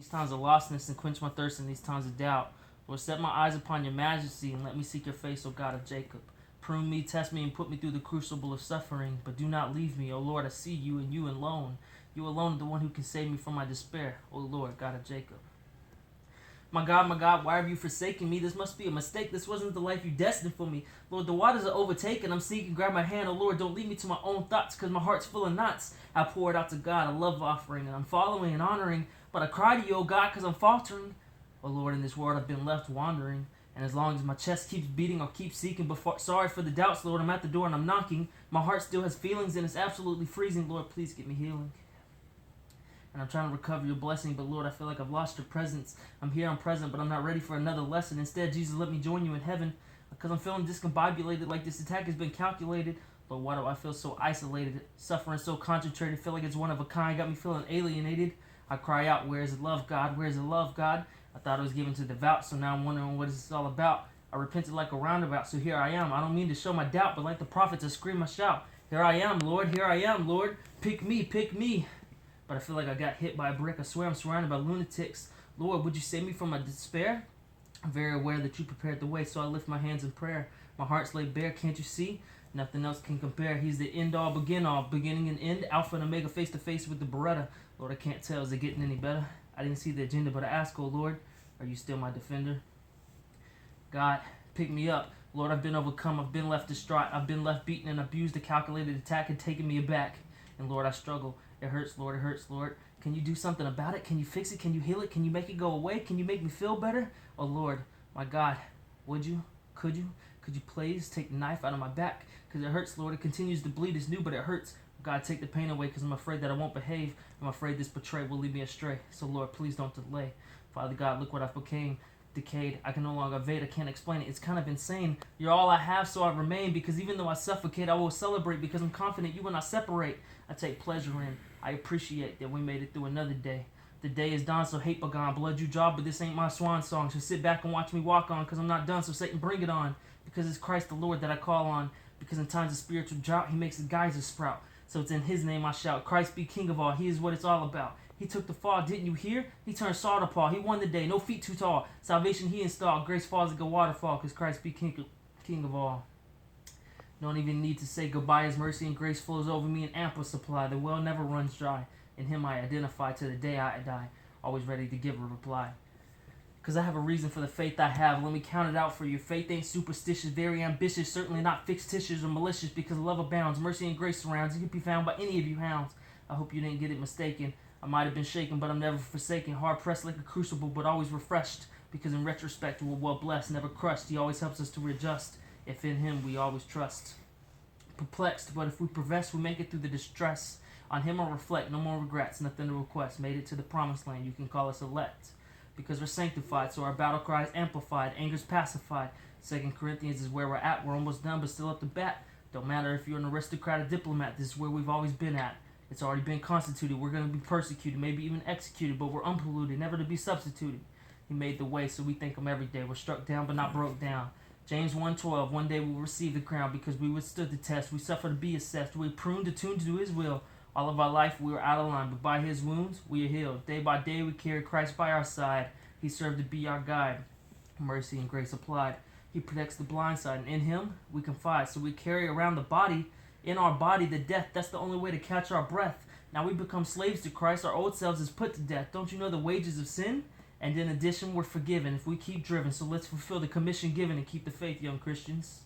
These times of lostness and quench my thirst in these times of doubt. Lord, set my eyes upon your majesty and let me seek your face, O God of Jacob. Prune me, test me, and put me through the crucible of suffering, but do not leave me, O Lord. I see you and you alone. You alone are the one who can save me from my despair, O Lord, God of Jacob. My God, why have you forsaken me? This must be a mistake. This wasn't the life you destined for me. Lord, the waters are overtaken. I'm seeking, grab my hand. Oh Lord, don't lead me to my own thoughts, because my heart's full of knots. I pour it out to God, a love offering, and I'm following and honoring. But I cry to you, oh God, because I'm faltering. Oh Lord, in this world I've been left wandering. And as long as my chest keeps beating, I'll keep seeking. But sorry for the doubts, Lord. I'm at the door and I'm knocking. My heart still has feelings and it's absolutely freezing. Lord, please get me healing. And I'm trying to recover your blessing, but Lord, I feel like I've lost your presence. I'm here, I'm present, but I'm not ready for another lesson. Instead, Jesus, let me join you in heaven, because I'm feeling discombobulated, like this attack has been calculated. Lord, why do I feel so isolated, suffering so concentrated, feel like it's one of a kind, got me feeling alienated. I cry out, where is the love, God? Where is the love, God? I thought it was given to devout, so now I'm wondering what is this all about. I repented like a roundabout, so here I am. I don't mean to show my doubt, but like the prophets, I scream, I shout. Here I am, Lord, here I am, Lord. Pick me, pick me. But I feel like I got hit by a brick. I swear I'm surrounded by lunatics. Lord, would you save me from my despair? I'm very aware that you prepared the way, so I lift my hands in prayer. My heart's laid bare, can't you see? Nothing else can compare. He's the end all, begin all, beginning and end, Alpha and Omega, face to face with the Beretta. Lord, I can't tell, is it getting any better? I didn't see the agenda, but I ask, oh Lord, are you still my defender? God, pick me up. Lord, I've been overcome, I've been left distraught, I've been left beaten and abused. The calculated attack had taken me aback. And Lord, I struggle. It hurts, Lord, it hurts, Lord. Can you do something about it? Can you fix it? Can you heal it? Can you make it go away? Can you make me feel better? Oh Lord, my God, would you? Could you? Could you please take the knife out of my back? Because it hurts, Lord. It continues to bleed. It's new, but it hurts. God, take the pain away, because I'm afraid that I won't behave. I'm afraid this betrayal will lead me astray. So Lord, please don't delay. Father God, look what I've became. Decayed. I can no longer evade. I can't explain it. It's kind of insane. You're all I have, so I remain. Because even though I suffocate, I will celebrate. Because I'm confident you will not separate. I take pleasure in. I appreciate that we made it through another day. The day is done, so hate begone. Blood you draw, but this ain't my swan song. So sit back and watch me walk on, because I'm not done. So Satan, bring it on. Because it's Christ the Lord that I call on. Because in times of spiritual drought, he makes the geysers sprout. So it's in his name I shout. Christ be king of all. He is what it's all about. He took the fall, didn't you hear? He turned Saul to Paul. He won the day, no feet too tall. Salvation he installed. Grace falls like a waterfall, because Christ be king of all. Don't even need to say goodbye. His mercy and grace flows over me in ample supply. The well never runs dry. In him I identify to the day I die. Always ready to give a reply. Because I have a reason for the faith I have. Let me count it out for you. Faith ain't superstitious, very ambitious, certainly not fictitious or malicious, because love abounds, mercy and grace surrounds. It can be found by any of you hounds. I hope you didn't get it mistaken. I might have been shaken, but I'm never forsaken. Hard pressed like a crucible, but always refreshed. Because in retrospect, we're well blessed, never crushed. He always helps us to readjust. If in him we always trust. Perplexed, but if we profess, we make it through the distress. On him I reflect, no more regrets, nothing to request. Made it to the promised land, you can call us elect. Because we're sanctified, so our battle cry is amplified, anger's pacified. 2 Corinthians is where we're at. We're almost done, but still up to bat. Don't matter if you're an aristocrat or diplomat, this is where we've always been at. It's already been constituted. We're going to be persecuted, maybe even executed, but we're unpolluted, never to be substituted. He made the way, so we thank him every day. We're struck down, but not broke down. James 1:12, one day we'll receive the crown because we withstood the test. We suffered to be assessed. We pruned, attuned to do his will. All of our life we were out of line, but by his wounds we are healed. Day by day we carry Christ by our side. He served to be our guide. Mercy and grace applied. He protects the blind side, and in him we confide. So we carry around the body, in our body, the death. That's the only way to catch our breath. Now we become slaves to Christ. Our old selves is put to death. Don't you know the wages of sin? And in addition, we're forgiven if we keep driven. So let's fulfill the commission given and keep the faith, young Christians.